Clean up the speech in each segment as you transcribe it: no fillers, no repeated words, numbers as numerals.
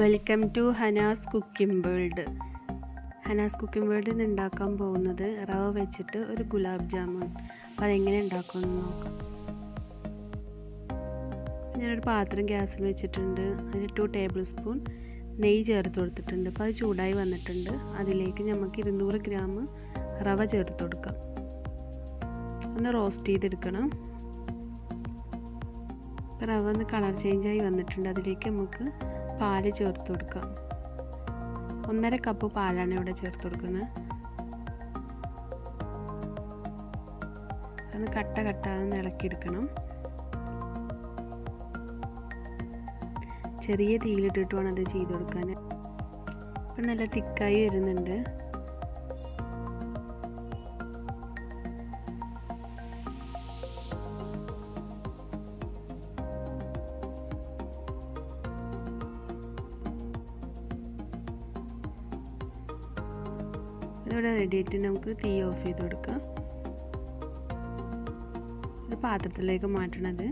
Welcome to Hana's cooking world. Hana's cooking വേൾഡിൽ നിന്ന് ഉണ്ടാക്കാൻ പോകുന്നത് റവ വെച്ചിട്ട് ഒരു ഗുലാബ് ജാമുൻ. അപ്പോൾ അതെങ്ങനെ ഉണ്ടാക്കുമെന്ന് നോക്കാം. ഞാനൊരു പാത്രം ഗ്യാസിൽ വെച്ചിട്ടുണ്ട്. അതിൽ 2 ടേബിൾ സ്പൂൺ നെയ്യ് ചേർത്ത് കൊടുത്തിട്ടുണ്ട്. അപ്പോൾ അത് ചൂടായി വന്നിട്ടുണ്ട്. അതിലേക്ക് നമുക്ക് 200 ഗ്രാം റവ ചേർത്ത് കൊടുക്കാം. ഒന്ന് റോസ്റ്റ് ചെയ്തെടുക്കണം. റവ ഒന്ന് കളർ ചേഞ്ചായി വന്നിട്ടുണ്ട്. അതിലേക്ക് നമുക്ക് പാല് ചേർത്ത് കൊടുക്കാം. 1.5 കപ്പ് പാലാണ് ഇവിടെ ചേർത്ത് കൊടുക്കുന്നത്. അത് കട്ടാതെ ഇളക്കിയെടുക്കണം. ചെറിയ തീയിലിട്ടിട്ട് വേണം അത് ചെയ്ത് കൊടുക്കാൻ. അപ്പം നല്ല തിക്കായി വരുന്നുണ്ട്. ഇവിടെ റെഡി ആയിട്ട് നമുക്ക് തീ ഓഫ് ചെയ്ത് കൊടുക്കാം. ഇത് പാത്രത്തിലേക്ക് മാറ്റണത്.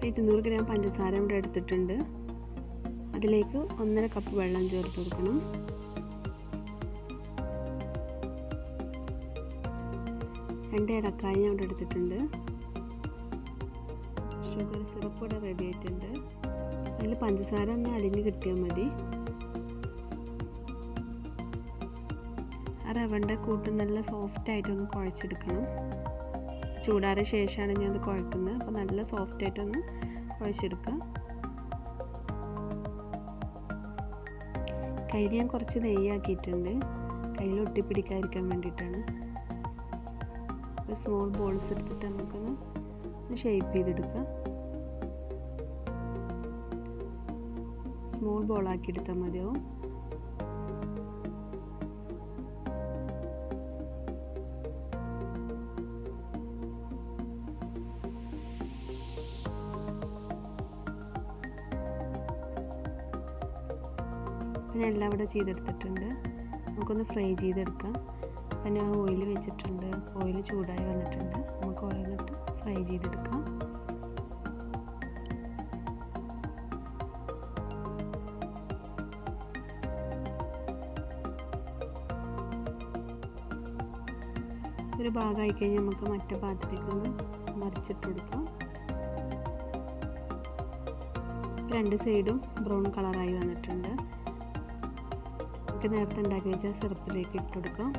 ഈ 200 ഗ്രാം പഞ്ചസാര ഇവിടെ എടുത്തിട്ടുണ്ട്. അതിലേക്ക് 1.5 കപ്പ് വെള്ളം ചേർത്ത് കൊടുക്കണം. രണ്ട് ഏലക്കായ ഇവിടെ എടുത്തിട്ടുണ്ട്. ഷുഗർ സിറപ്പ് ഇവിടെ റെഡി ആയിട്ടുണ്ട്. അതിൽ പഞ്ചസാര ഒന്ന് അലിഞ്ഞ് കിട്ടിയാൽ മതി. ആ റവൻ്റെ കൂട്ട് നല്ല സോഫ്റ്റായിട്ടൊന്ന് കുഴച്ചെടുക്കണം. ചൂടാറിയ ശേഷമാണ് ഞാൻ അത് കുഴക്കുന്നത്. അപ്പോൾ നല്ല സോഫ്റ്റായിട്ടൊന്ന് കുഴച്ചെടുക്കുക. കയ്യിൽ ഞാൻ കുറച്ച് നെയ്യാക്കിയിട്ടുണ്ട്. കയ്യിൽ ഒട്ടിപ്പിടിക്കാതിരിക്കാൻ വേണ്ടിയിട്ടാണ്. സ്മോൾ ബോൾസ് എടുത്തിട്ട് നമുക്കൊന്ന് ഷേപ്പ് ചെയ്തെടുക്കാം. സ്മോൾ ബോളാക്കി എടുത്താൽ മതിയാവും. ഞാൻ എല്ലാം ഇവിടെ ചെയ്തെടുത്തിട്ടുണ്ട്. നമുക്കൊന്ന് ഫ്രൈ ചെയ്തെടുക്കാം. അപ്പം ഞാൻ ഓയിൽ വെച്ചിട്ടുണ്ട്. ഓയിൽ ചൂടായി വന്നിട്ടുണ്ട്. നമുക്ക് ഓരോന്നിട്ട് ഫ്രൈ ചെയ്തെടുക്കാം. ഒരു ഭാഗമായി കഴിഞ്ഞാൽ നമുക്ക് മറ്റേ പാത്രത്തേക്ക് ഒന്ന് മറിച്ചിട്ട് കൊടുക്കാം. 2 സൈഡും ബ്രൗൺ കളറായി വന്നിട്ടുണ്ട്. നമുക്ക് നേരത്തെ ഉണ്ടാക്കി വെച്ച സിറപ്പിലേക്ക് ഇട്ട് കൊടുക്കാം.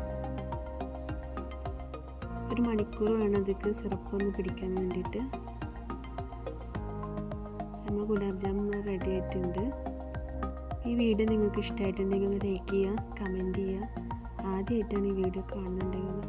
1 മണിക്കൂർ വേണം ഇതിക്ക് സിറപ്പ് ഒന്ന് പിടിക്കാൻ വേണ്ടിയിട്ട്. നമ്മൾ ഗുലാബ് ജാമുൻ റെഡി ആയിട്ടുണ്ട്. ഈ വീഡിയോ നിങ്ങൾക്ക് ഇഷ്ടമായിട്ടുണ്ടെങ്കിൽ ഒന്ന് ലൈക്ക് ചെയ്യുക, കമൻറ്റ് ചെയ്യുക. ആദ്യമായിട്ടാണ് ഈ വീഡിയോ കാണുന്നുണ്ടെങ്കിൽ